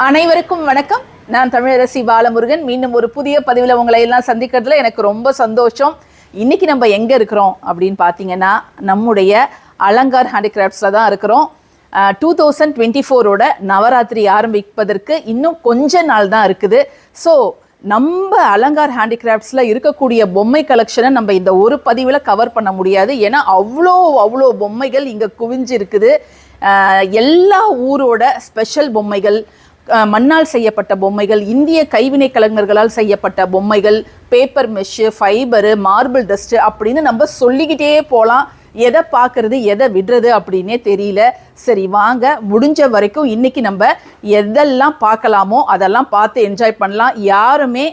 அனைவருக்கும் வணக்கம். நான் தமிழரசி பாலமுருகன். மீண்டும் ஒரு புதிய பதிவில் உங்களை எல்லாம் சந்திக்கிறதுல எனக்கு ரொம்ப சந்தோஷம். இன்னைக்கு நம்ம எங்கே இருக்கிறோம் அப்படின்னு பார்த்தீங்கன்னா, நம்முடைய அலங்கார் ஹேண்டிகிராஃப்ட்ஸில் தான் இருக்கிறோம். 2024 நவராத்திரி ஆரம்பிப்பதற்கு இன்னும் கொஞ்ச நாள் தான் இருக்குது. ஸோ நம்ம அலங்கார் ஹேண்டிகிராஃப்ட்ஸில் இருக்கக்கூடிய பொம்மை கலெக்ஷனை நம்ம இந்த ஒரு பதிவில் கவர் பண்ண முடியாது. ஏன்னா அவ்வளோ பொம்மைகள் இங்கே குவிஞ்சு இருக்குது. எல்லா ஊரோட ஸ்பெஷல் பொம்மைகள், மண்ணால் செய்யப்பட்ட பொம்மைகள், இந்திய கைவினை கலைஞர்களால் செய்யப்பட்ட பொம்மைகள், paper mesh, fibre, marble dust அப்படின்னு நம்ம சொல்லிக்கிட்டே போகலாம். எதை பார்க்குறது எதை விடுறது அப்படின்னே தெரியல. சரி வாங்க, முடிஞ்ச வரைக்கும் இன்றைக்கி நம்ம எதெல்லாம் பார்க்கலாமோ அதெல்லாம் பார்த்து என்ஜாய் பண்ணலாம். யாருமே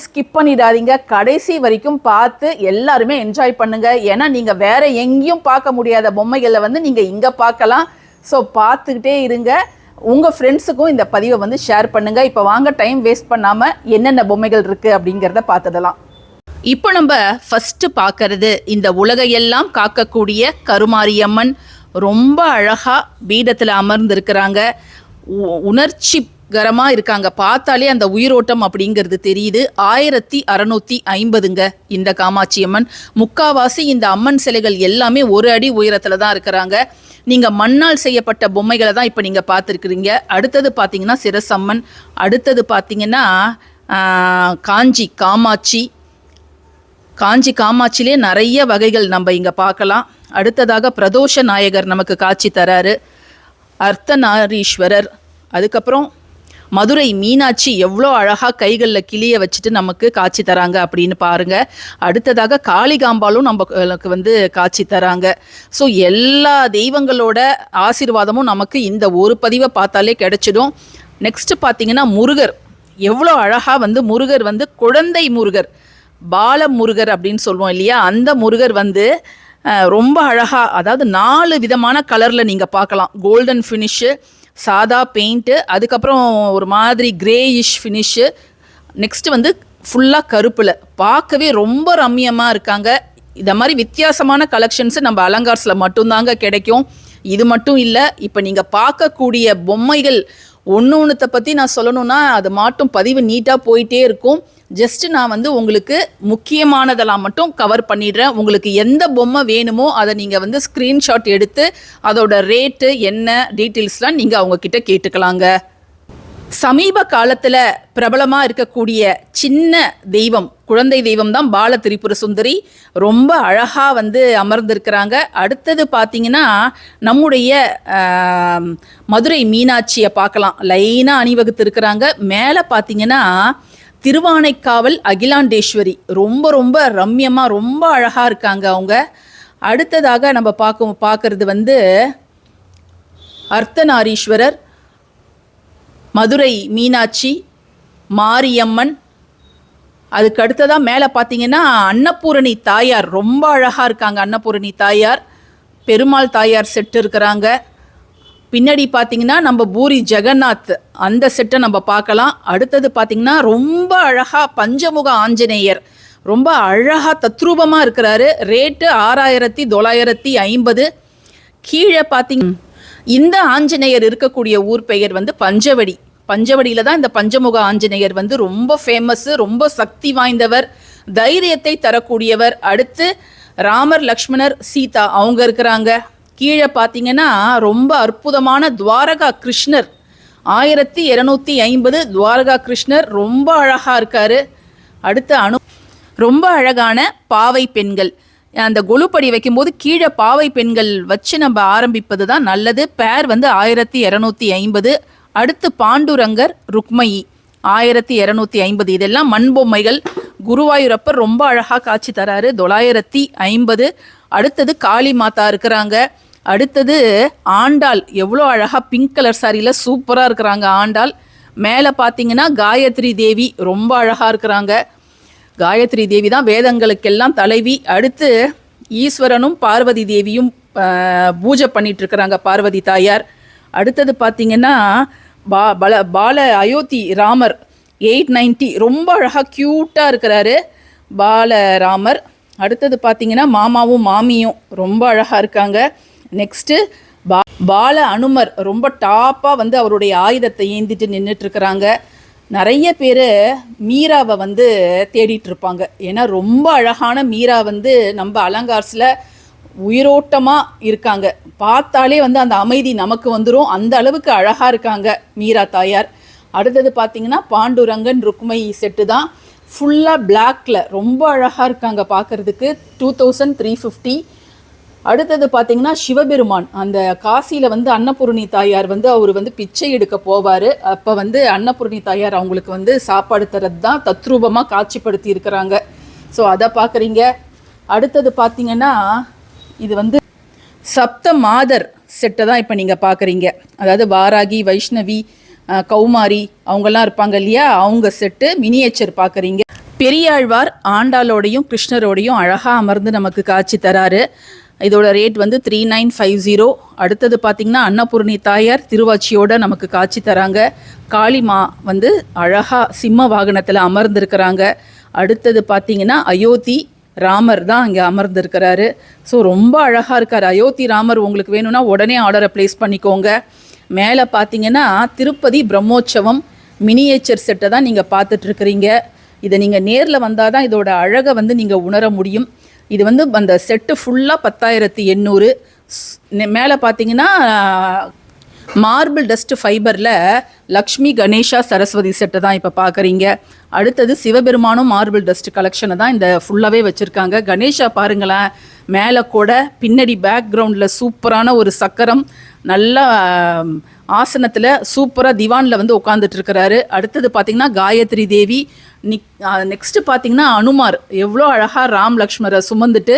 ஸ்கிப் பண்ணிடாதீங்க, கடைசி வரைக்கும் பார்த்து எல்லாருமே என்ஜாய் பண்ணுங்க. ஏன்னா நீங்கள் வேற எங்கேயும் பார்க்க முடியாத பொம்மைகளை நீங்கள் இங்கே பார்க்கலாம். ஸோ பார்த்துக்கிட்டே இருங்க. உங்கள் ஃப்ரெண்ட்ஸுக்கும் இந்த பதிவை ஷேர் பண்ணுங்கள். இப்போ வாங்க, டைம் வேஸ்ட் பண்ணாமல் என்னென்ன பொம்மைகள் இருக்குது அப்படிங்கிறத பார்த்துடலாம். இப்போ நம்ம ஃபஸ்ட்டு பார்க்கறது இந்த உலகையெல்லாம் காக்கக்கூடிய கருமாரியம்மன். ரொம்ப அழகாக பீடத்தில் அமர்ந்திருக்கிறாங்க. உணர்ச்சிகரமாக இருக்காங்க. பார்த்தாலே அந்த உயிரோட்டம் அப்படிங்கிறது தெரியுது. 1650 இந்த காமாட்சியம்மன். முக்காவாசி இந்த அம்மன் சிலைகள் எல்லாமே ஒரு அடி உயரத்தில் தான் இருக்கிறாங்க. நீங்கள் மண்ணால் செய்யப்பட்ட பொம்மைகளை தான் இப்போ நீங்கள் பார்த்துருக்குறீங்க. அடுத்தது பார்த்தீங்கன்னா சிரசம்மன். அடுத்தது பார்த்தீங்கன்னா காஞ்சி காமாட்சியிலே நிறைய வகைகள் நம்ம இங்கே பார்க்கலாம். அடுத்ததாக பிரதோஷ நாயகர் நமக்கு காட்சி தராரு. அர்த்தநாரீஸ்வரர். அதுக்கப்புறம் மதுரை மீனாட்சி எவ்வளோ அழகாக கைகளில் கிளியை வச்சுட்டு நமக்கு காட்சி தராங்க அப்படின்னு பாருங்கள். அடுத்ததாக காளிகாம்பாலும் நமக்கு காட்சி தராங்க. ஸோ எல்லா தெய்வங்களோட ஆசீர்வாதமும் நமக்கு இந்த ஒரு பதிவை பார்த்தாலே கிடைச்சிடும். நெக்ஸ்ட்டு பார்த்தீங்கன்னா முருகர். எவ்வளோ அழகாக முருகர் குழந்தை முருகர், பால முருகர் அப்படின்னு சொல்லுவோம் இல்லையா, அந்த முருகர் ரொம்ப அழகாக, அதாவது 4 விதமான கலரில் நீங்கள் பார்க்கலாம். கோல்டன் ஃபினிஷு, சாதா பெயிண்ட்டு, அதுக்கப்புறம் ஒரு மாதிரி கிரேயிஷ் ஃபினிஷு, நெக்ஸ்ட்டு ஃபுல்லாக கருப்பில் பார்க்கவே ரொம்ப ரம்மியமாக இருக்காங்க. இந்த மாதிரி வித்தியாசமான கலெக்ஷன்ஸு நம்ம அலங்கார்ஸில் மட்டும்தாங்க கிடைக்கும். இது மட்டும் இல்லை, இப்போ நீங்கள் பார்க்கக்கூடிய பொம்மைகள் ஒன்றுத்தை பற்றி நான் சொல்லணுன்னா அது மட்டும் பதிவு நீட்டாக போயிட்டே இருக்கும். ஜஸ்ட்டு நான் உங்களுக்கு முக்கியமானதெல்லாம் மட்டும் கவர் பண்ணிடுறேன். உங்களுக்கு எந்த பொம்மை வேணுமோ அதை நீங்கள் ஸ்க்ரீன்ஷாட் எடுத்து அதோட ரேட்டு என்ன டீட்டெயில்ஸ்லாம் நீங்கள் அவங்கக்கிட்ட கேட்டுக்கலாங்க. சமீப காலத்தில் பிரபலமாக இருக்கக்கூடிய சின்ன தெய்வம், குழந்தை தெய்வம் தான் பால திரிபுர சுந்தரி. ரொம்ப அழகாக அமர்ந்திருக்கிறாங்க. அடுத்தது பார்த்திங்கன்னா நம்முடைய மதுரை மீனாட்சியை பார்க்கலாம். லைனாக அணிவகுத்து இருக்கிறாங்க. மேலே பார்த்திங்கன்னா திருவானைக்காவல் அகிலாண்டேஸ்வரி. ரொம்ப ரம்யமாக ரொம்ப அழகாக இருக்காங்க அவங்க. அடுத்ததாக நம்ம பார்க்கறது அர்த்தநாரீஸ்வரர், மதுரை மீனாட்சி, மாரியம்மன். அதுக்கு அடுத்ததாக மேலே பார்த்தீங்கன்னா அன்னபூரணி தாயார். ரொம்ப அழகாக இருக்காங்க அன்னபூரணி தாயார். பெருமாள் தாயார் செட்டு இருக்கிறாங்க. பின்னாடி பார்த்தீங்கன்னா நம்ம பூரி ஜெகநாத் அந்த செட்டை நம்ம பார்க்கலாம். அடுத்தது பார்த்தீங்கன்னா ரொம்ப அழகாக பஞ்சமுக ஆஞ்சநேயர். ரொம்ப அழகாக தத்ரூபமாக இருக்கிறாரு. ரேட்டு 6950. கீழே பார்த்தீங்க, இந்த ஆஞ்சநேயர் இருக்கக்கூடிய ஊர் பெயர் பஞ்சவடியில் தான் இந்த பஞ்சமுக ஆஞ்சநேயர் ரொம்ப ஃபேமஸ்ஸு. ரொம்ப சக்தி வாய்ந்தவர், தைரியத்தை தரக்கூடியவர். அடுத்து ராமர், லக்ஷ்மணர், சீதா அவங்க இருக்கிறாங்க. கீழே பார்த்தீங்கன்னா ரொம்ப அற்புதமான துவாரகா கிருஷ்ணர். 1250 துவாரகா கிருஷ்ணர். ரொம்ப அழகாக இருக்கார். அடுத்து ரொம்ப அழகான பாவை பெண்கள். அந்த கொலுப்படி வைக்கும்போது கீழே பாவை பெண்கள் வச்சு நம்ம ஆரம்பிப்பது தான் நல்லது. பேர் 1250. அடுத்து பாண்டுரங்கர், ருக்மயி 1250. இதெல்லாம் மண் பொம்மைகள். குருவாயூரப்பர் ரொம்ப அழகாக காட்சி தராரு. 950. அடுத்தது காளி மாதா இருக்கிறாங்க. அடுத்தது ஆண்டாள். எவ்வளோ அழகாக பிங்க் கலர் சாரியில் சூப்பராக இருக்கிறாங்க ஆண்டாள். மேலே பார்த்தீங்கன்னா காயத்ரி தேவி ரொம்ப அழகாக இருக்கிறாங்க. காயத்ரி தேவி தான் வேதங்களுக்கெல்லாம் தலைவி. அடுத்து ஈஸ்வரனும் பார்வதி தேவியும் பூஜை பண்ணிகிட்ருக்கிறாங்க, பார்வதி தாயார். அடுத்தது பார்த்திங்கன்னா பால அயோத்தி ராமர் 890. ரொம்ப அழகாக க்யூட்டாக இருக்கிறாரு பாலராமர். அடுத்தது பார்த்திங்கன்னா மாமாவும் மாமியும் ரொம்ப அழகாக இருக்காங்க. நெக்ஸ்ட்டு பால அனுமர் ரொம்ப டாப்பாக வந்து அவருடைய ஆயுதத்தை ஏந்திட்டு நின்றுட்டு இருக்கிறாங்க. நிறைய பேர் மீராவை வந்து தேடிட்டு இருப்பாங்க. ஏன்னா ரொம்ப அழகான மீரா வந்து நம்ம அலங்கார்ஸில் உயிரோட்டமாக இருக்காங்க. பார்த்தாலே வந்து அந்த அமைதி நமக்கு வந்துடும். அந்த அளவுக்கு அழகாக இருக்காங்க மீரா தாயார். அடுத்தது பார்த்திங்கன்னா பாண்டுரங்கன் ருக்மை செட்டு தான். ஃபுல்லாக பிளாக்ல ரொம்ப அழகாக இருக்காங்க பார்க்குறதுக்கு. 2350. அடுத்தது பார்த்திங்கன்னா சிவபெருமான் அந்த காசியில் வந்து அன்னபூர்ணி தாயார் வந்து அவர் வந்து பிச்சை எடுக்க போவார். அப்போ வந்து அன்னபூர்ணி தாயார் அவங்களுக்கு வந்து சாப்பாடு தரது தான் தத்ரூபமாக காட்சிப்படுத்தி இருக்கிறாங்க. ஸோ அதை பார்க்குறீங்க. அடுத்தது பார்த்திங்கன்னா இது வந்து சப்த மாதர் செட்டை தான் இப்போ நீங்கள் பார்க்குறீங்க. அதாவது வாராகி, வைஷ்ணவி, கௌமாரி அவங்கெல்லாம் இருப்பாங்க இல்லையா, அவங்க செட்டு மினியேச்சர் பார்க்குறீங்க. பெரியாழ்வார் ஆண்டாளோடையும் கிருஷ்ணரோடையும் அழகாக அமர்ந்து நமக்கு காட்சி தராரு. இதோட ரேட் வந்து 3950. அடுத்தது பார்த்திங்கன்னா அன்னபூர்ணி தாயார் திருவாச்சியோடு நமக்கு காட்சி தராங்க. காளிமா வந்து அழகாக சிம்ம வாகனத்தில் அமர்ந்திருக்கிறாங்க. அடுத்தது பார்த்திங்கன்னா அயோத்தி ராமர் தான் இங்கே அமர்ந்திருக்கிறாரு. ஸோ ரொம்ப அழகாக இருக்கார் அயோத்தி ராமர். உங்களுக்கு வேணும்னா உடனே ஆர்டரை ப்ளேஸ் பண்ணிக்கோங்க. மேலே பார்த்தீங்கன்னா திருப்பதி பிரம்மோற்சவம் மினியேச்சர் செட்டை தான் நீங்கள் பார்த்துட்ருக்குறீங்க. இதை நீங்கள் நேரில் வந்தால் தான் இதோட அழகை வந்து நீங்கள் உணர முடியும். இது வந்து அந்த செட்டு ஃபுல்லாக 10,800. மேலே பார்த்தீங்கன்னா மார்பிள் டஸ்ட் ஃபைபரில் லக்ஷ்மி, கணேஷா, சரஸ்வதி செட்டை தான் இப்போ பார்க்குறீங்க. அடுத்தது சிவபெருமானும் மார்பிள் டஸ்ட் கலெக்ஷனை தான் இந்த ஃபுல்லாகவே வச்சுருக்காங்க. கணேஷா பாருங்களேன், மேலே கூட பின்னாடி பேக்ரவுண்டில் சூப்பரான ஒரு சக்கரம், நல்லா ஆசனத்தில் சூப்பராக திவானில் வந்து உட்காந்துட்ருக்கிறாரு. அடுத்தது பார்த்திங்கன்னா காயத்ரி தேவி. நெக்ஸ்ட்டு பார்த்திங்கன்னா அனுமார் எவ்வளோ அழகாக ராம் லக்ஷ்மரை சுமந்துட்டு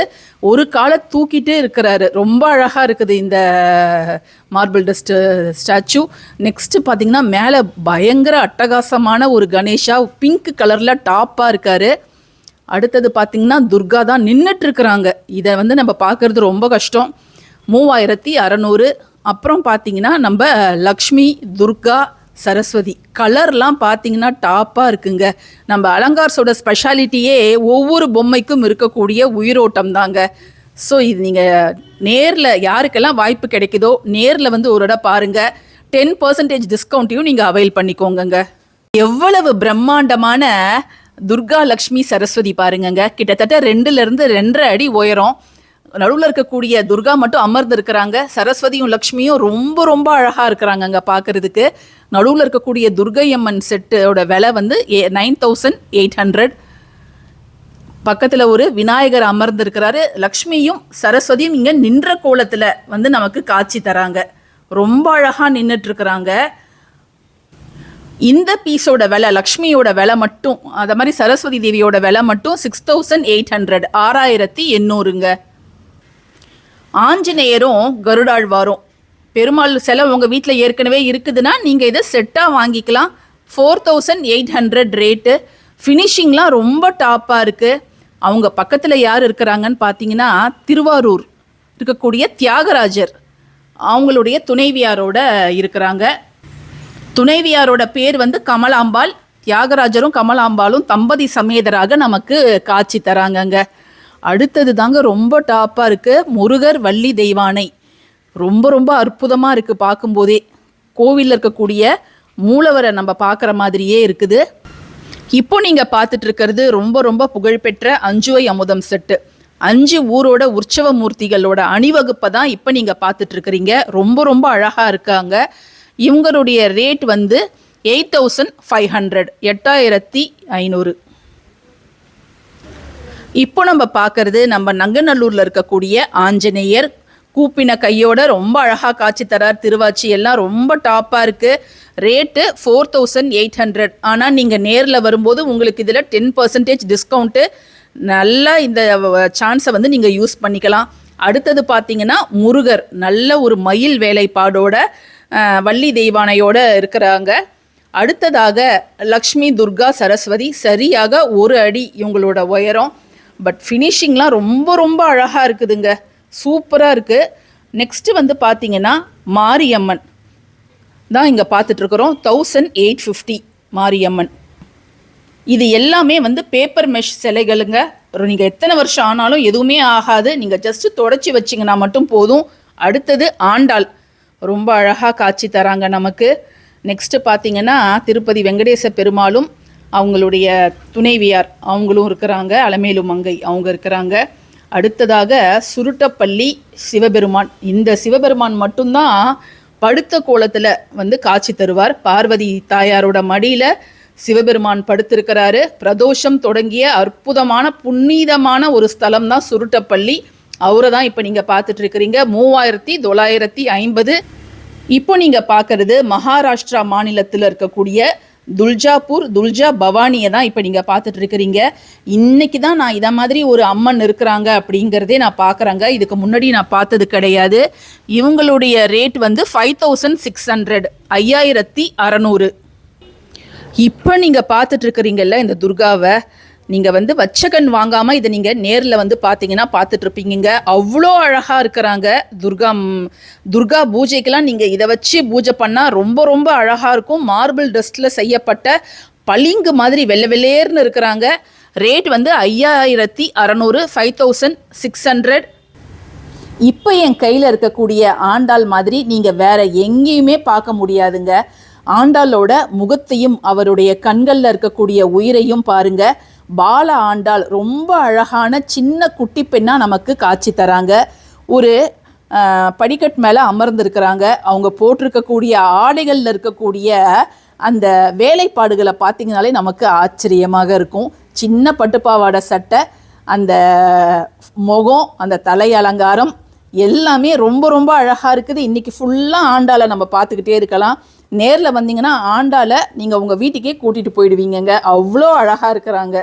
ஒரு காலை தூக்கிட்டே இருக்கிறாரு. ரொம்ப அழகாக இருக்குது இந்த மார்பிள் டஸ்ட்டு ஸ்டாச்சு. நெக்ஸ்ட்டு பார்த்திங்கன்னா மேலே பயங்கர அட்டகாசமான ஒரு கணேஷா பிங்க் கலரில் டாப்பாக இருக்கார். அடுத்தது பார்த்திங்கன்னா துர்கா தான் நின்றுட்டுருக்குறாங்க. இதை வந்து நம்ம பார்க்குறது ரொம்ப கஷ்டம். 3600. அப்புறம் பார்த்திங்கன்னா நம்ம லக்ஷ்மி, துர்கா, சரஸ்வதி கலர்லாம் பார்த்திங்கன்னா டாப்பாக இருக்குங்க. நம்ம அலங்கார்ஸோட ஸ்பெஷாலிட்டியே ஒவ்வொரு பொம்மைக்கும் இருக்கக்கூடிய உயிரோட்டம் தாங்க. ஸோ இது நீங்கள் நேரில் யாருக்கெல்லாம் வாய்ப்பு கிடைக்குதோ நேரில் வந்து ஒரு இடம் பாருங்கள். 10% டிஸ்கவுண்ட்டையும் நீங்கள் அவைல் பண்ணிக்கோங்க. எவ்வளவு பிரம்மாண்டமான துர்கா, லக்ஷ்மி, சரஸ்வதி பாருங்கங்க. கிட்டத்தட்ட 2லேருந்து 2.5 அடி உயரம். நடுவில் இருக்கக்கூடிய துர்கா மட்டும் அமர்ந்து இருக்கிறாங்க. சரஸ்வதியும் லக்ஷ்மியும் ரொம்ப ரொம்ப அழகாக இருக்கிறாங்க அங்கே பார்க்குறதுக்கு. நடுவில் இருக்கக்கூடிய துர்கை அம்மன் செட்டோட விலை வந்து 9800. பக்கத்தில் ஒரு விநாயகர் அமர்ந்திருக்கிறாரு. லக்ஷ்மியும் சரஸ்வதியும் இங்கே நின்ற கோலத்தில் வந்து நமக்கு காட்சி தராங்க. ரொம்ப அழகாக நின்றுட்டுருக்குறாங்க. இந்த பீஸோட விலை, லக்ஷ்மியோட விலை மட்டும், அதை மாதிரி சரஸ்வதி தேவியோட விலை மட்டும் 6800, 6800ங்க. ஆஞ்சநேயரும் கருடாழ்வாரும் பெருமாள் சிலை உங்கள் வீட்டில் ஏற்கனவே இருக்குதுன்னா நீங்கள் இதை செட்டாக வாங்கிக்கலாம். 4800 ரேட்டு. ஃபினிஷிங்லாம் ரொம்ப டாப்பாக இருக்குது. அவங்க பக்கத்தில் யார் இருக்கிறாங்கன்னு பார்த்தீங்கன்னா திருவாரூர் இருக்கக்கூடிய தியாகராஜர் அவங்களுடைய துணைவியாரோட இருக்கிறாங்க. துணைவியாரோட பேர் வந்து கமலாம்பாள். தியாகராஜரும் கமலாம்பாளும் தம்பதி சமேதராக நமக்கு காட்சி தராங்கங்க. அடுத்தது தாங்க ரொம்ப டாப்பாக இருக்குது முருகர், வள்ளி தெய்வானை. ரொம்ப ரொம்ப அற்புதமாக இருக்குது பார்க்கும்போதே. கோவிலில் இருக்கக்கூடிய மூலவரை நம்ம பார்க்குற மாதிரியே இருக்குது. இப்போ நீங்கள் பார்த்துட்டு இருக்கிறது ரொம்ப ரொம்ப புகழ்பெற்ற அஞ்சுவை அமுதம் செட்டு. 5 ஊரோட உற்சவ மூர்த்திகளோட அணிவகுப்பை தான் இப்போ நீங்கள் பார்த்துட்ருக்கிறீங்க. ரொம்ப ரொம்ப அழகாக இருக்காங்க. இவங்களுடைய ரேட் வந்து 8500, 8500. இப்போ நம்ம பார்க்கறது நம்ம நங்கநல்லூரில் இருக்கக்கூடிய ஆஞ்சநேயர். கூப்பின கையோட ரொம்ப அழகாக காட்சி தரார். திருவாச்சி எல்லாம் ரொம்ப டாப்பாக இருக்குது. ரேட்டு 4800. ஆனால் நீங்கள் நேரில் வரும்போது உங்களுக்கு இதில் 10% டிஸ்கவுண்ட்டு. நல்லா இந்த சான்ஸை வந்து நீங்கள் யூஸ் பண்ணிக்கலாம். அடுத்தது பார்த்தீங்கன்னா முருகர் நல்ல ஒரு மயில் வேலைப்பாடோட வள்ளி தெய்வானையோட இருக்கிறாங்க. அடுத்ததாக லக்ஷ்மி, துர்கா, சரஸ்வதி சரியாக 1 அடி இவங்களோட உயரம். பட் ஃபினிஷிங்லாம் ரொம்ப ரொம்ப அழகாக இருக்குதுங்க. சூப்பராக இருக்குது. நெக்ஸ்ட்டு வந்து பார்த்தீங்கன்னா மாரியம்மன் தான் இங்கே பார்த்துட்ருக்குறோம். 1850 மாரியம்மன். இது எல்லாமே வந்து பேப்பர் மெஷ் சிலைகளுங்க. நீங்கள் எத்தனை வருஷம் ஆனாலும் எதுவுமே ஆகாது. நீங்கள் ஜஸ்ட்டு தொடச்சி வச்சிங்கன்னா மட்டும் போதும். அடுத்தது ஆண்டாள் ரொம்ப அழகாக காட்சி தராங்க நமக்கு. நெக்ஸ்ட்டு பார்த்திங்கன்னா திருப்பதி வெங்கடேச பெருமாளும் அவங்களுடைய துணைவியார் அவங்களும் இருக்கிறாங்க, அலமேலு மங்கை அவங்க இருக்கிறாங்க. அடுத்ததாக சுருட்டப்பள்ளி சிவபெருமான். இந்த சிவபெருமான் மட்டும்தான் படுத்த கோலத்தில் வந்து காட்சி தருவார். பார்வதி தாயாரோட மடியில் சிவபெருமான் படுத்திருக்கிறாரு. பிரதோஷம் தொடங்கிய அற்புதமான புனிதமான ஒரு ஸ்தலம் தான் சுருட்டப்பள்ளி. அவரை தான் இப்போ நீங்கள் பார்த்துட்டு இருக்கிறீங்க. 3950. இப்போ நீங்கள் பார்க்கறது மகாராஷ்டிரா மாநிலத்தில் இருக்கக்கூடிய துல்ஜா பவானியை தான் இப்போ நீங்கள் பார்த்துட்டு இருக்கிறீங்க. இன்னைக்கு தான் நான் இதை மாதிரி ஒரு அம்மன் இருக்கிறாங்க அப்படிங்கிறதே நான் பார்க்குறேங்க. இதுக்கு முன்னாடி நான் பார்த்தது கிடையாது. இவங்களுடைய ரேட் வந்து 5600, 5600. இப்போ நீங்கள் பார்த்துட்டு இருக்கிறீங்கல்ல இந்த துர்காவை, நீங்கள் வந்து வச்சகன் வாங்காமல் இதை நீங்கள் நேரில் வந்து பார்த்தீங்கன்னா பார்த்துட்ருப்பீங்க. அவ்வளோ அழகாக இருக்கிறாங்க. துர்கா பூஜைக்கெல்லாம் நீங்கள் இதை வச்சு பூஜை பண்ணால் ரொம்ப ரொம்ப அழகாக இருக்கும். மார்பிள் டஸ்ட்டில் செய்யப்பட்ட பளிங்கு மாதிரி வெள்ளை வெள்ளேர்னு இருக்கிறாங்க. ரேட் வந்து 5600, 5600. இப்போ என் கையில் இருக்கக்கூடிய ஆண்டாள் மாதிரி நீங்கள் வேற எங்கேயுமே பார்க்க முடியாதுங்க. ஆண்டாளோட முகத்தையும் அவருடைய கண்களில் இருக்கக்கூடிய உயிரையும் பாருங்க. பால ஆண்டாள் ரொம்ப அழகான சின்ன குட்டி பெண்ணாக நமக்கு காட்சி தராங்க. ஒரு படிக்கட் மேலே அமர்ந்திருக்கிறாங்க. அவங்க போட்டிருக்கக்கூடிய ஆடைகளில் இருக்கக்கூடிய அந்த வேலைப்பாடுகளை பார்த்திங்கனாலே நமக்கு ஆச்சரியமாக இருக்கும். சின்ன பட்டுப்பாவாடை சட்டை, அந்த முகம், அந்த தலை அலங்காரம் எல்லாமே ரொம்ப ரொம்ப அழகாக இருக்குது. இன்றைக்கி ஃபுல்லாக ஆண்டாளை நம்ம பார்த்துக்கிட்டே இருக்கலாம். நேரில் வந்தீங்கன்னா ஆண்டாளை நீங்கள் உங்கள் வீட்டுக்கே கூட்டிகிட்டு போயிடுவீங்கங்க. அவ்வளோ அழகாக இருக்கிறாங்க.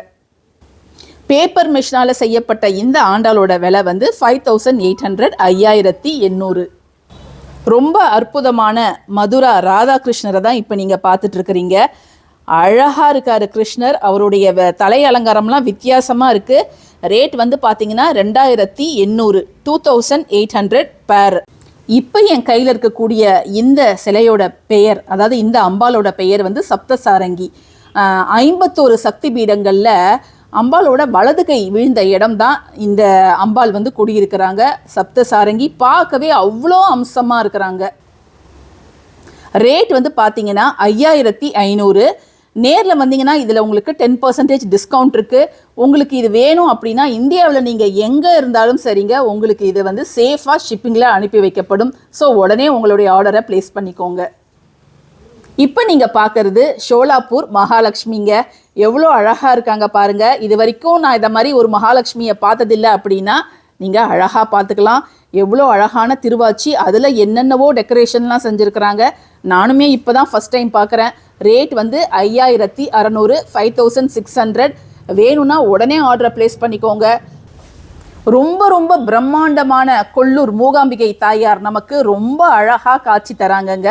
பேப்பர் மிஷினால் செய்யப்பட்ட இந்த ஆண்டாளோட விலை வந்து 5800, 5800. ரொம்ப அற்புதமான மதுரா ராதாகிருஷ்ணரை தான் இப்போ நீங்கள் பார்த்துட்ருக்கிறீங்க. அழகாக இருக்கார் கிருஷ்ணர். அவருடைய தலை அலங்காரம்லாம் வித்தியாசமாக இருக்குது. ரேட் வந்து பார்த்தீங்கன்னா 2800, 2800 பேர். இப்போ என் கையில் இருக்கக்கூடிய இந்த சிலையோட பெயர், அதாவது இந்த அம்பாலோட பெயர் வந்து சப்தசாரங்கி. 51 சக்தி பீடங்களில் அம்பாலோட வலது கை விழுந்த இடம் தான் இந்த அம்பாள் வந்து குடியிருக்கிறாங்க. சப்தசாரங்கி பார்க்கவே அவ்வளோ அம்சமாக இருக்கிறாங்க. ரேட் வந்து பார்த்தீங்கன்னா 5500. நேரில் வந்தீங்கன்னா இதில் உங்களுக்கு 10% டிஸ்கவுண்ட் இருக்குது. உங்களுக்கு இது வேணும் அப்படின்னா இந்தியாவில் நீங்கள் எங்கே இருந்தாலும் சரிங்க, உங்களுக்கு இது வந்து சேஃபாக ஷிப்பிங்கில் அனுப்பி வைக்கப்படும். ஸோ உடனே உங்களுடைய ஆர்டரை ப்ளேஸ் பண்ணிக்கோங்க. இப்போ நீங்கள் பார்க்குறது ஷோலாப்பூர் மகாலட்சுமிங்க. எவ்வளோ அழகாக இருக்காங்க பாருங்கள். இது வரைக்கும் நான் இதை மாதிரி ஒரு மகாலட்சுமியை பார்த்ததில்லை அப்படின்னா நீங்கள் அழகாக பார்த்துக்கலாம். எவ்வளோ அழகான திருவாச்சி, அதில் என்னென்னவோ டெக்கரேஷன்லாம் செஞ்சுருக்கிறாங்க. நானுமே இப்போ தான் ஃபஸ்ட் டைம் பார்க்குறேன். ரேட் வந்து 5600, 5600. வேணும்னா உடனே ஆர்டரை ப்ளேஸ் பண்ணிக்கோங்க. ரொம்ப ரொம்ப பிரம்மாண்டமான கொல்லூர் மூகாம்பிகை தாயார் நமக்கு ரொம்ப அழகாக காட்சி தராங்கங்க.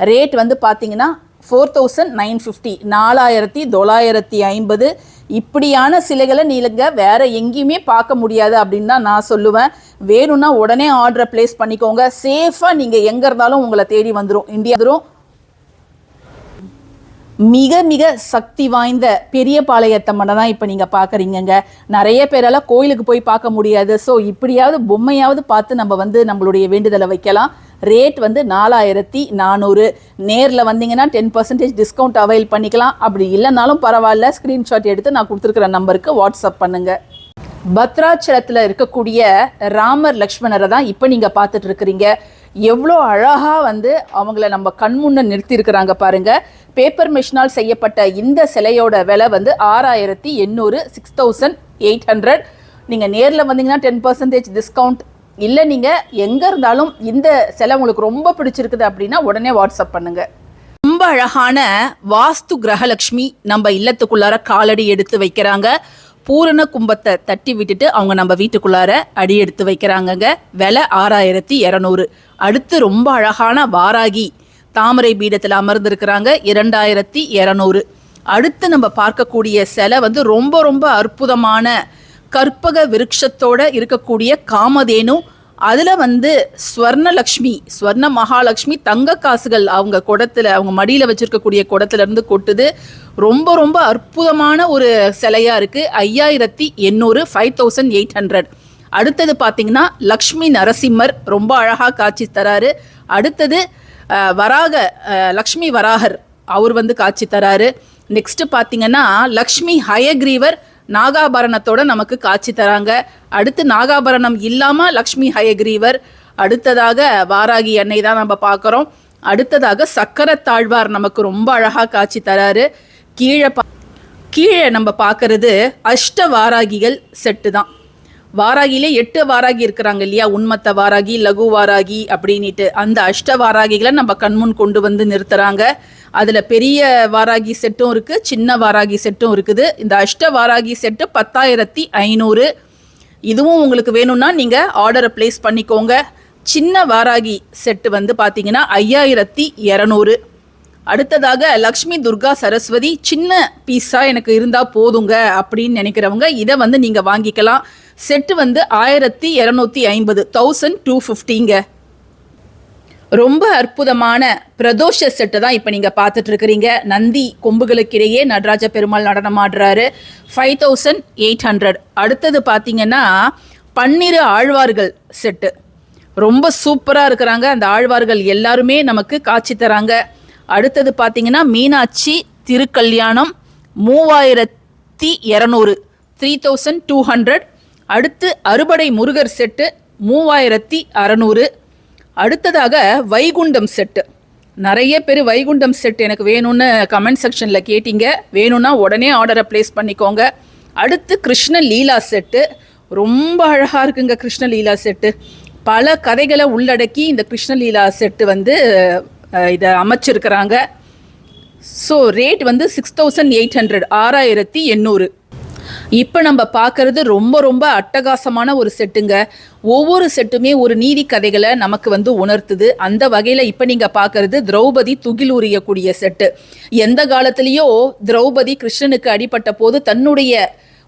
ரேட் வந்து பார்த்தீங்கன்னா 4950, 4950. இப்படியான சிலைகளை நீங்கள் வேறு எங்கேயுமே பார்க்க முடியாது அப்படின்னு தான் நான் சொல்லுவேன். வேணும்னா உடனே ஆர்டரை ப்ளேஸ் பண்ணிக்கோங்க. சேஃபாக நீங்கள் எங்கே இருந்தாலும் உங்களை தேடி வந்துடும். இந்தியா வந்துடும். மிக மிக சக்தி வாய்ந்த பெரிய பாளையத்தம்மனை தான் இப்போ நீங்கள் பார்க்குறீங்கங்க. நிறைய பேரால் கோயிலுக்கு போய் பார்க்க முடியாது. ஸோ இப்படியாவது பொம்மையாவது பார்த்து நம்ம வந்து நம்மளுடைய வேண்டுதலை வைக்கலாம். ரேட் வந்து 4400. நேரில் வந்தீங்கன்னா 10% டிஸ்கவுண்ட் அவைல் பண்ணிக்கலாம். அப்படி இல்லைனாலும் பரவாயில்ல, ஸ்க்ரீன்ஷாட் எடுத்து நான் கொடுத்துருக்குற நம்பருக்கு வாட்ஸ்அப் பண்ணுங்கள். பத்ராச்சலத்தில் இருக்கக்கூடிய ராமர் லக்ஷ்மணரை தான் இப்போ நீங்கள் பார்த்துட்டு இருக்கிறீங்க. எவ்வளோ அழகாக வந்து அவங்கள நம்ம கண்முன்ன நிறுத்தியிருக்கிறாங்க பாருங்கள். பேப்பர் மிஷினால் செய்யப்பட்ட இந்த சிலையோட விலை வந்து 6800, 6800. நீங்கள் நேரில் வந்தீங்கன்னா 10% டிஸ்கவுண்ட். இல்லை நீங்கள் எங்கே இருந்தாலும் இந்த சிலை உங்களுக்கு ரொம்ப பிடிச்சிருக்குது அப்படின்னா உடனே வாட்ஸ்அப் பண்ணுங்கள். ரொம்ப அழகான வாஸ்து கிரகலக்ஷ்மி நம்ம இல்லத்துக்குள்ளார காலடி எடுத்து வைக்கிறாங்க. பூரண கும்பத்தை தட்டி விட்டுட்டு அவங்க நம்ம வீட்டுக்குள்ளார அடி எடுத்து வைக்கிறாங்கங்க. விலை 6200. அடுத்து ரொம்ப அழகான வாராகி தாமரை பீடத்தில் அமர்ந்திருக்கிறாங்க. 2200. அடுத்து நம்ம பார்க்கக்கூடிய சிலை வந்து ரொம்ப ரொம்ப அற்புதமான கற்பக விருட்சத்தோட இருக்கக்கூடிய காமதேனு. அதில் வந்து ஸ்வர்ணலக்ஷ்மி, ஸ்வர்ண மகாலட்சுமி தங்க காசுகள் அவங்க குடத்தில், அவங்க மடியில் வச்சுருக்கக்கூடிய குடத்துலேருந்து கொட்டுது. ரொம்ப ரொம்ப அற்புதமான ஒரு சிலையாக இருக்குது. 5800, 5800. அடுத்தது பார்த்தீங்கன்னா லக்ஷ்மி நரசிம்மர் ரொம்ப அழகாக காட்சி தராரு. அடுத்தது லக்ஷ்மி வராகர் அவர் வந்து காட்சி தராரு. நெக்ஸ்ட் பார்த்தீங்கன்னா லக்ஷ்மி ஹயக்ரீவர் நாகாபரணத்தோட நமக்கு காட்சி தராங்க. அடுத்து நாகாபரணம் இல்லாமல் லக்ஷ்மி ஹயக்ரீவர். அடுத்ததாக வாராகி அன்னை தான் நம்ம பார்க்குறோம். அடுத்ததாக சக்கரத்தாழ்வார் நமக்கு ரொம்ப அழகாக காட்சி தராரு. கீழே நம்ம பார்க்கறது அஷ்ட வாராகிகள் செட்டு தான். வாராகிலே 8 வாராகி இருக்கிறாங்க இல்லையா, உண்மத்த வாராகி, லகு வாராகி அப்படின்ட்டு. அந்த அஷ்ட வாராகிகளை நம்ம கண்முன் கொண்டு வந்து நிறுத்துறாங்க. அதில் பெரிய வாராகி செட்டும் இருக்குது, சின்ன வாராகி செட்டும் இருக்குது. இந்த அஷ்ட வாராகி செட்டு 10,500. இதுவும் உங்களுக்கு வேணும்னா நீங்கள் ஆர்டரை ப்ளேஸ் பண்ணிக்கோங்க. சின்ன வாராகி செட்டு வந்து பார்த்தீங்கன்னா 5,200. அடுத்ததாக லக்ஷ்மி துர்கா சரஸ்வதி சின்ன பீஸாக எனக்கு இருந்தால் போதுங்க அப்படின்னு நினைக்கிறவங்க இதை வந்து நீங்கள் வாங்கிக்கலாம். செட்டு வந்து 1,250, 1,250ங்க. ரொம்ப அற்புதமான பிரதோஷ செட்டு தான் இப்போ நீங்கள் பார்த்துட்டு இருக்கிறீங்க. நந்தி கொம்புகளுக்கிடையே நடராஜ பெருமாள் நடனம் ஆடுறாரு. 5,800. அடுத்தது பார்த்தீங்கன்னா 12 ஆழ்வார்கள் செட்டு. ரொம்ப சூப்பராக இருக்கிறாங்க. அந்த ஆழ்வார்கள் எல்லாருமே நமக்கு காட்சி தராங்க. அடுத்தது பார்த்தீங்கன்னா மீனாட்சி திருக்கல்யாணம் 3,200, 3,200. அடுத்து அறுபடை முருகர் செட்டு 3,600. அடுத்ததாக வைகுண்டம் செட்டு. நிறைய பேர் வைகுண்டம் செட் எனக்கு வேணும்னு கமெண்ட் செக்ஷனில் கேட்டிங்க. வேணும்னா உடனே ஆர்டரை ப்ளேஸ் பண்ணிக்கோங்க. அடுத்து கிருஷ்ண லீலா செட்டு. ரொம்ப அழகாக இருக்குங்க கிருஷ்ண லீலா செட்டு. பல கதைகளை உள்ளடக்கி இந்த கிருஷ்ண லீலா செட்டு வந்து இதை அமைச்சிருக்கிறாங்க. ஸோ ரேட் வந்து 6,800, 6,800. இப்போ நம்ம பார்க்கறது ரொம்ப ரொம்ப அட்டகாசமான ஒரு செட்டுங்க. ஒவ்வொரு செட்டுமே ஒரு நீதி கதைகளை நமக்கு வந்து உணர்த்துது. அந்த வகையில் இப்போ நீங்கள் பார்க்கறது திரௌபதி துகில் உரியக்கூடிய செட்டு. எந்த காலத்திலேயோ திரௌபதி கிருஷ்ணனுக்கு அடிபட்ட போது தன்னுடைய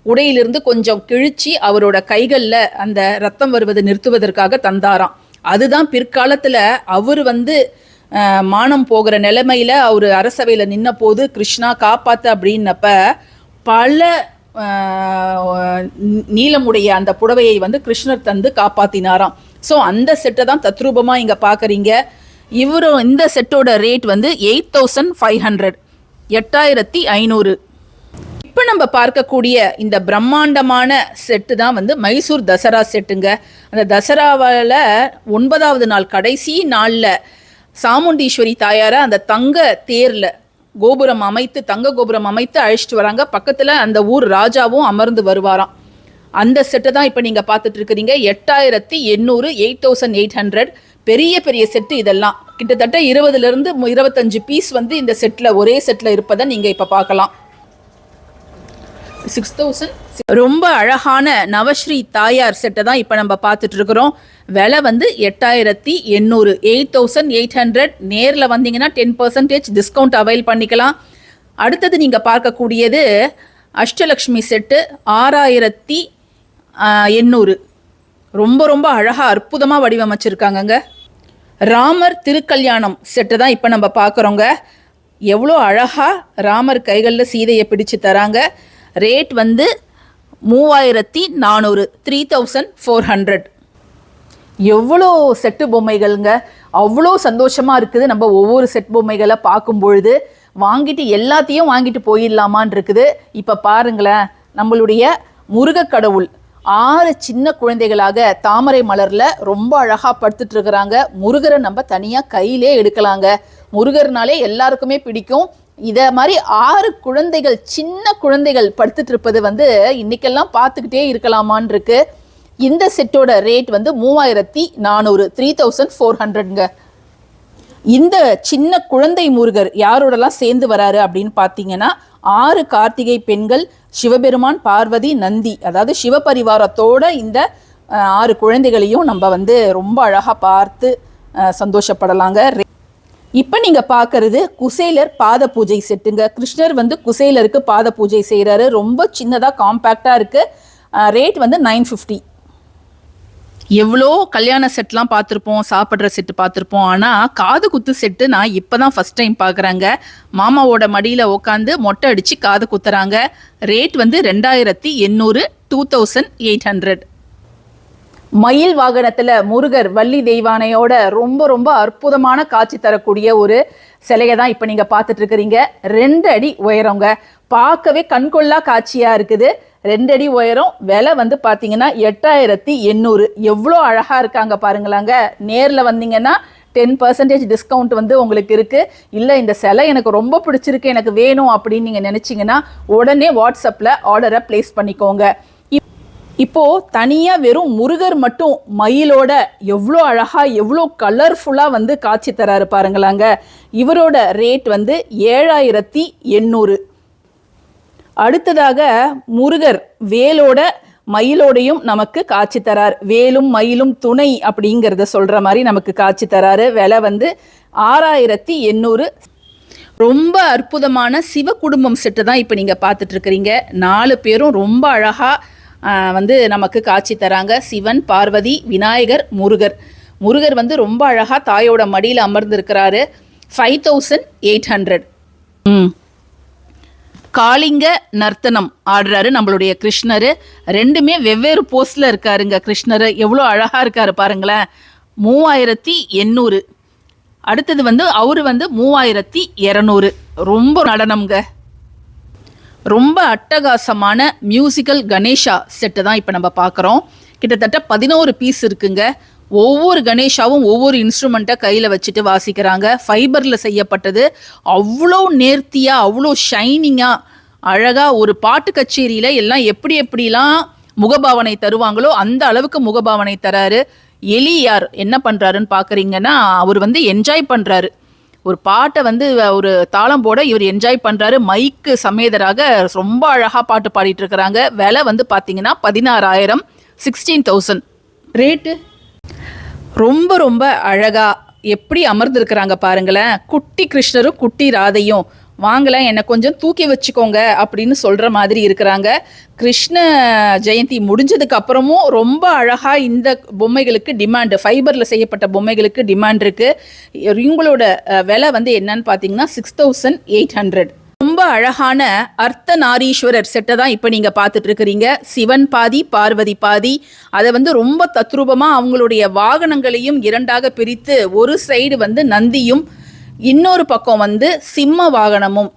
உடையிலிருந்து கொஞ்சம் கிழிச்சி அவரோட கைகளில் அந்த ரத்தம் வருவதை நிறுத்துவதற்காக தந்தாராம். அதுதான் பிற்காலத்தில் அவர் வந்து மானம் போகிற நிலைமையில் அவர் அரசவையில் நின்ன போது கிருஷ்ணா காப்பாற்று அப்படின்னப்ப பல நீளமுடைய அந்த புடவையை வந்து கிருஷ்ணர் தந்து காப்பாற்றினாராம். ஸோ அந்த செட்டை தான் தத்ரூபமாக இங்கே பார்க்குறீங்க. இவரும் இந்த செட்டோட ரேட் வந்து 8,500, 8,500. இப்போ நம்ம பார்க்கக்கூடிய இந்த பிரம்மாண்டமான செட்டு தான் வந்து மைசூர் தசரா செட்டுங்க. அந்த தசராவில் 9வது நாள் கடைசி நாளில் சாமுண்டீஸ்வரி தாயாரை அந்த தங்க தேரில் கோபுரம் அமைத்து தங்க கோபுரம் அமைத்து அழைச்சிட்டு வராங்க. பக்கத்தில் அந்த ஊர் ராஜாவும் அமர்ந்து வருவாராம். அந்த செட்டை தான் இப்போ நீங்கள் பார்த்துட்டு இருக்கிறீங்க. 8,800, 8,800. பெரிய பெரிய செட்டு இதெல்லாம். கிட்டத்தட்ட 20லேருந்து 25 பீஸ் வந்து இந்த செட்டில் ஒரே செட்டில் இருப்பதை நீங்கள் இப்போ பார்க்கலாம். 6,000. ரொம்ப அழகான நவஸ்ரீ தாயார் செட்டை தான் இப்போ நம்ம பார்த்துட்டு இருக்கிறோம். விலை வந்து 8,800, 8,800. நேரில் வந்தீங்கன்னா 10% டிஸ்கவுண்ட் அவைல் பண்ணிக்கலாம். அடுத்தது நீங்கள் பார்க்கக்கூடியது அஷ்டலக்ஷ்மி செட்டு 6,800. ரொம்ப ரொம்ப அழகாக அற்புதமாக வடிவமைச்சிருக்காங்கங்க. ராமர் திருக்கல்யாணம் செட்டு தான் இப்போ நம்ம பார்க்குறோங்க. எவ்வளோ அழகாக ராமர் கைகளில் சீதையை பிடிச்சு தராங்க. ரேட் வந்து 3,400, 3,400. எவ்வளோ செட்டு பொம்மைகள்ங்க. அவ்வளோ சந்தோஷமாக இருக்குது நம்ம ஒவ்வொரு செட் பொம்மைகளை பார்க்கும் பொழுது. வாங்கிட்டு எல்லாத்தையும் வாங்கிட்டு போயிடலாமான் இருக்குது. இப்போ பாருங்களேன், நம்மளுடைய முருகக்கடவுள் 6 சின்ன குழந்தைகளாக தாமரை மலரில் ரொம்ப அழகாக படுத்துட்டு இருக்கிறாங்க. முருகரை நம்ம தனியாக கையிலே எடுக்கலாங்க. முருகர்னாலே எல்லாருக்குமே பிடிக்கும். இதை மாதிரி 6 குழந்தைகள், சின்ன குழந்தைகள் படுத்துட்டு இருப்பது வந்து இன்னைக்கெல்லாம் பார்த்துக்கிட்டே இருக்கலாமான் இருக்கு. இந்த செட்டோட ரேட் வந்து 3,400, 3,400ங்க. இந்த சின்ன குழந்தை முருகர் யாரோடலாம் சேர்ந்து வராரு அப்படின்னு பார்த்தீங்கன்னா 6 கார்த்திகை பெண்கள், சிவபெருமான், பார்வதி, நந்தி, அதாவது சிவபரிவாரத்தோட இந்த 6 குழந்தைகளையும் நம்ம வந்து ரொம்ப அழகாக பார்த்து சந்தோஷப்படலாங்க. இப்போ நீங்கள் பார்க்கறது குசேலர் பாத பூஜை செட்டுங்க. கிருஷ்ணர் வந்து குசேலருக்கு பாத பூஜை செய்கிறாரு. ரொம்ப சின்னதாக காம்பேக்டாக இருக்குது. ரேட் வந்து 950. எவ்வளோ கல்யாண செட்லாம் பார்த்துருப்போம், சாப்பிட்ற செட்டு பார்த்துருப்போம். ஆனால் காது குத்து செட்டு நான் இப்போ தான் ஃபஸ்ட் டைம் பார்க்குறேங்க. மாமாவோட மடியில் உட்காந்து மொட்டை அடித்து காது குத்துறாங்க. ரேட் வந்து 2,800, 2,800. மயில் வாகனத்துல முருகர் வள்ளி தெய்வானையோட ரொம்ப ரொம்ப அற்புதமான காட்சி தரக்கூடிய ஒரு சிலையை தான் இப்போ நீங்க பார்த்துட்டு இருக்கிறீங்க. 2 அடி உயரங்க, பார்க்கவே கண்கொள்ளா காட்சியா இருக்குது. 2 அடி உயரம், விலை வந்து பார்த்தீங்கன்னா 8800. எவ்வளோ அழகா இருக்காங்க பாருங்களாங்க. நேரில் வந்தீங்கன்னா 10% டிஸ்கவுண்ட் வந்து உங்களுக்கு இருக்கு. இல்லை இந்த சிலை எனக்கு ரொம்ப பிடிச்சிருக்கு, எனக்கு வேணும் அப்படின்னு நீங்கள் நினச்சிங்கன்னா உடனே வாட்ஸ்அப்பில் ஆர்டரை ப்ளேஸ் பண்ணிக்கோங்க. இப்போ தனியா வெறும் முருகர் மட்டும் மயிலோட எவ்வளோ அழகா எவ்வளோ கலர்ஃபுல்லா வந்து காட்சி தராரு பாருங்களாங்க. இவரோட ரேட் வந்து 7800. அடுத்ததாக முருகர் வேலோட மயிலோடையும் நமக்கு காட்சி தரார். வேலும் மயிலும் துணை அப்படிங்கிறத சொல்ற மாதிரி நமக்கு காட்சி தராரு. விலை வந்து 6800. ரொம்ப அற்புதமான சிவ குடும்பம் செட்டு தான் இப்போ நீங்கள் பார்த்துட்டு இருக்கிறீங்க. 4 பேரும் ரொம்ப அழகா வந்து நமக்கு காட்சி தராங்க. சிவன், பார்வதி, விநாயகர், முருகர். முருகர் வந்து ரொம்ப அழகா தாயோட மடியில் அமர்ந்திருக்கிறாரு. 5800. காளிங்க நர்த்தனம் ஆடுறாரு நம்மளுடைய கிருஷ்ணர். 2மே வெவ்வேறு போஸ்ட்ல இருக்காருங்க. கிருஷ்ணர் எவ்வளோ அழகா இருக்காரு பாருங்களேன். 3800. அடுத்தது வந்து அவரு வந்து 3200. ரொம்ப நடனம்ங்க. ரொம்ப அட்டகாசமான மியூசிக்கல் கணேஷா செட்டு தான் இப்போ நம்ம பார்க்குறோம். கிட்டத்தட்ட 11 பீஸ் இருக்குங்க. ஒவ்வொரு கணேஷாவும் ஒவ்வொரு இன்ஸ்ட்ருமெண்ட்டை கையில் வச்சுட்டு வாசிக்கிறாங்க. ஃபைபரில் செய்யப்பட்டது. அவ்வளோ நேர்த்தியாக, அவ்வளோ ஷைனிங்காக, அழகாக ஒரு பாட்டு கச்சேரியில் எல்லாம் எப்படிலாம் முகபாவனை தருவாங்களோ அந்த அளவுக்கு முகபாவனை தராரு. எலியார் என்ன பண்ணுறாருன்னு பார்க்குறீங்கன்னா, அவர் வந்து என்ஜாய் பண்ணுறாரு. ஒரு பாட்டை வந்து ஒரு தாளம் போட இவர் என்ஜாய் பண்ணுறாரு. மைக்கு சமேதராக ரொம்ப அழகாக பாட்டு பாடிட்டு இருக்கிறாங்க. விலை வந்து பார்த்தீங்கன்னா 16000, 16000 ரேட்டு. ரொம்ப ரொம்ப அழகா எப்படி அமர்ந்திருக்கிறாங்க பாருங்களேன். குட்டி கிருஷ்ணரும் குட்டி ராதையும் வாங்கலாம் என்னை கொஞ்சம் தூக்கி வச்சுக்கோங்க அப்படின்னு சொல்கிற மாதிரி இருக்கிறாங்க. கிருஷ்ண ஜெயந்தி முடிஞ்சதுக்கு அப்புறமும் ரொம்ப அழகாக இந்த பொம்மைகளுக்கு டிமாண்டு, ஃபைபரில் செய்யப்பட்ட பொம்மைகளுக்கு டிமாண்ட் இருக்குது. இவங்களோட விலை வந்து என்னன்னு பார்த்தீங்கன்னா 6800. ரொம்ப அழகான அர்த்தநாரீஸ்வரர் செட்டை தான் இப்போ நீங்கள் பார்த்துட்டு இருக்கிறீங்க. சிவன் பாதி, பார்வதி பாதி. அதை வந்து ரொம்ப தத்ரூபமாக அவங்களுடைய வாகனங்களையும் 2ஆக பிரித்து, ஒரு சைடு வந்து நந்தியும் இன்னொரு பக்கம் வந்து சிம்ம வாகனமும்,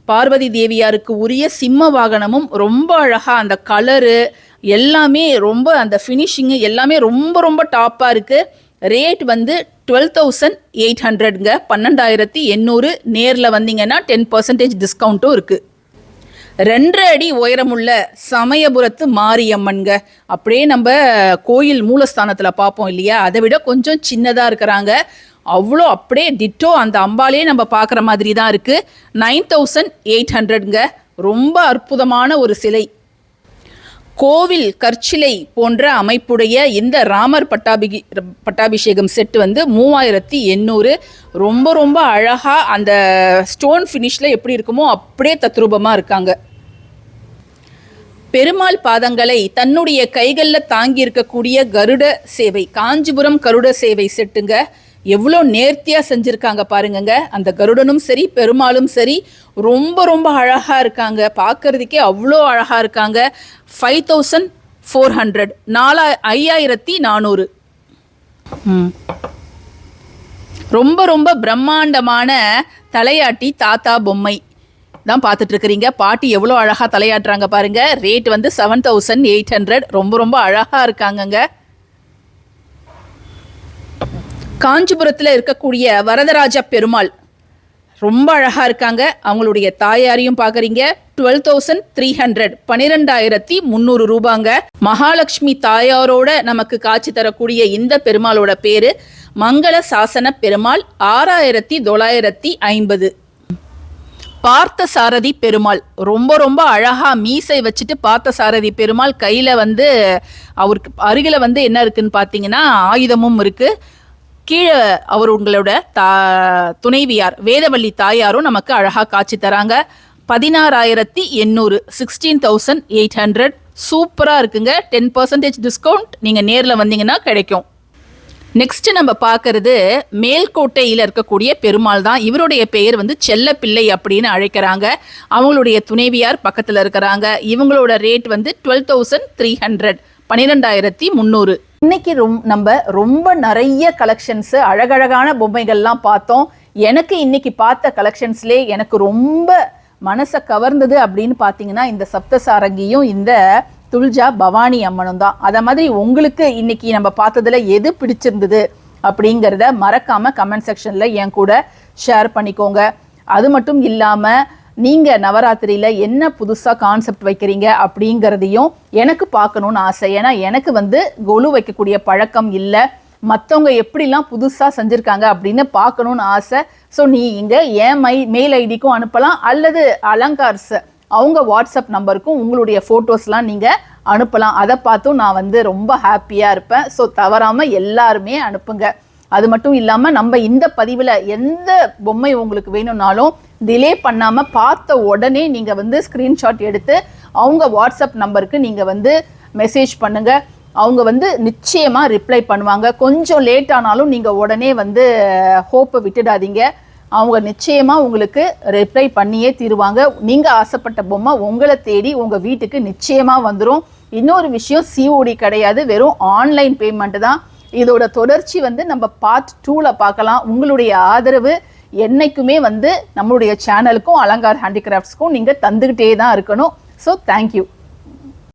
பார்வதி தேவியாருக்கு உரிய சிம்ம வாகனமும் ரொம்ப அழகாக அந்த கலரு எல்லாமே ரொம்ப அந்த ஃபினிஷிங்கு எல்லாமே ரொம்ப ரொம்ப டாப்பாக இருக்குது. ரேட் வந்து 12800ங்க, 12800. நேரில் வந்தீங்கன்னா 10% டிஸ்கவுண்ட்டும் இருக்குது. 2 அடி உயரமுள்ள சமயபுரத்து மாரியம்மன்க. அப்படியே நம்ம கோயில் மூலஸ்தானத்தில் பார்ப்போம் இல்லையா, அதை விட கொஞ்சம் சின்னதாக இருக்கிறாங்க. அவ்வளோ அப்படியே டிட்டோ அந்த அம்பாலே நம்ம பார்க்குற மாதிரி தான் இருக்குது. 9800ங்க. ரொம்ப அற்புதமான ஒரு சிலை. கோவில் கற்சிலை போன்ற அமைப்புடைய இந்த ராமர் பட்டாபிஷேகம் செட்டு வந்து 3800. ரொம்ப ரொம்ப அழகாக அந்த ஸ்டோன் ஃபினிஷில் எப்படி இருக்குமோ அப்படியே தத்ரூபமாக இருக்காங்க. பெருமாள் பாதங்களை தன்னுடைய கைகளில் தாங்கி இருக்கக்கூடிய கருட சேவை, காஞ்சிபுரம் கருட சேவை செட்டுங்க. எவ்வளோ நேர்த்தியாக செஞ்சுருக்காங்க பாருங்கங்க. அந்த கருடனும் சரி பெருமாளும் சரி ரொம்ப ரொம்ப அழகாக இருக்காங்க. பார்க்கறதுக்கே அவ்வளோ அழகாக இருக்காங்க. 5400, 5400. ரொம்ப ரொம்ப பிரம்மாண்டமான தலையாட்டி தாத்தா பொம்மை தான் பார்த்துட்டு இருக்கிறீங்க. பாட்டி எவ்வளோ அழகாக தலையாட்டுறாங்க பாருங்க. ரேட் வந்து 7800. ரொம்ப ரொம்ப அழகாக இருக்காங்கங்க. காஞ்சிபுரத்தில் இருக்கக்கூடிய வரதராஜ பெருமாள் ரொம்ப அழகாக இருக்காங்க. அவங்களுடைய தாயாரையும் பார்க்குறீங்க. 12300, 12300 ரூபாங்க. மகாலட்சுமி தாயாரோட நமக்கு காட்சி தரக்கூடிய இந்த பெருமாளோட பேரு மங்கள சாசன பெருமாள். 6950. பார்த்த சாரதி பெருமாள் ரொம்ப ரொம்ப அழகா மீசை வச்சுட்டு பார்த்த சாரதி பெருமாள் கையில் வந்து அவருக்கு அருகில் வந்து என்ன இருக்குன்னு பார்த்தீங்கன்னா ஆயுதமும் இருக்குது. கீழே அவங்களோட துணைவியார் வேதவள்ளி தாயாரும் நமக்கு அழகாக காட்சி தராங்க. 16800, 16800. சூப்பராக இருக்குங்க. 10% டிஸ்கவுண்ட் நீங்கள் நேரில் வந்தீங்கன்னா கிடைக்கும். நெக்ஸ்ட் நம்ம பார்க்கறது மேல்கோட்டையில் இருக்கக்கூடிய பெருமாள் தான். இவருடைய பெயர் வந்து செல்லப்பிள்ளை அப்படின்னு அழைக்கிறாங்க. அவங்களுடைய துணைவியார் பக்கத்தில் இருக்கிறாங்க. இவங்களோட ரேட் வந்து 12300, 12300. இன்னைக்கு நம்ம ரொம்ப நிறைய கலெக்ஷன்ஸ் அழகழகான பொம்மைகள்லாம் பார்த்தோம். எனக்கு இன்னைக்கு பார்த்த கலெக்ஷன்ஸ்லேயே எனக்கு ரொம்ப மனசை கவர்ந்தது அப்படின்னு பார்த்தீங்கன்னா இந்த சப்தசாரங்கியும் இந்த துல்ஜா பவானி அம்மனும் தான். அதை மாதிரி உங்களுக்கு இன்னைக்கு நம்ம பார்த்ததுல எது பிடிச்சிருந்தது அப்படிங்கிறத மறக்காம கமெண்ட் செக்ஷன்ல என் கூட ஷேர் பண்ணிக்கோங்க. அது மட்டும் இல்லாமல் நீங்கள் நவராத்திரியில் என்ன புதுசாக கான்செப்ட் வைக்கிறீங்க அப்படிங்கிறதையும் எனக்கு பார்க்கணுன்னு ஆசை. ஏன்னா எனக்கு கொலு வைக்கக்கூடிய பழக்கம் இல்லை. மற்றவங்க எப்படிலாம் புதுசாக செஞ்சுருக்காங்க அப்படின்னு பார்க்கணுன்னு ஆசை. ஸோ நீங்கள் என் மெயில் ஐடிக்கும் அனுப்பலாம், அல்லது அலங்கார்ஸ் அவங்க வாட்ஸ்அப் நம்பருக்கும் உங்களுடைய ஃபோட்டோஸ்லாம் நீங்கள் அனுப்பலாம். அதை பார்த்தும் நான் ரொம்ப ஹாப்பியாக இருப்பேன். ஸோ தவறாமல் எல்லாருமே அனுப்புங்க. அது மட்டும் இல்லாமல் நம்ம இந்த பதிவில் எந்த பொம்மை உங்களுக்கு வேணும்னாலும் டிலே பண்ணாமல் பார்த்த உடனே நீங்கள் ஸ்க்ரீன்ஷாட் எடுத்து அவங்க வாட்ஸ்அப் நம்பருக்கு நீங்கள் மெசேஜ் பண்ணுங்கள். அவங்க நிச்சயமாக ரிப்ளை பண்ணுவாங்க. கொஞ்சம் லேட் ஆனாலும் நீங்கள் உடனே ஹோப்பை விட்டுடாதீங்க. அவங்க நிச்சயமாக உங்களுக்கு ரிப்ளை பண்ணியே தீருவாங்க. நீங்கள் ஆசைப்பட்ட பொம்மை உங்களை தேடி உங்கள் வீட்டுக்கு நிச்சயமாக வந்துடும். இன்னொரு விஷயம், சிஓடி கிடையாது, வெறும் ஆன்லைன் பேமெண்ட் தான். இதோட தொடர்ச்சி நம்ம பார்ட் 2ல பார்க்கலாம். உங்களுடைய ஆதரவு என்னைக்குமே நம்மளுடைய சேனலுக்கும் அலங்கார் ஹேண்டிகிராஃப்ட்ஸ்க்கும் நீங்கள் தந்துக்கிட்டே தான் இருக்கணும். So thank you.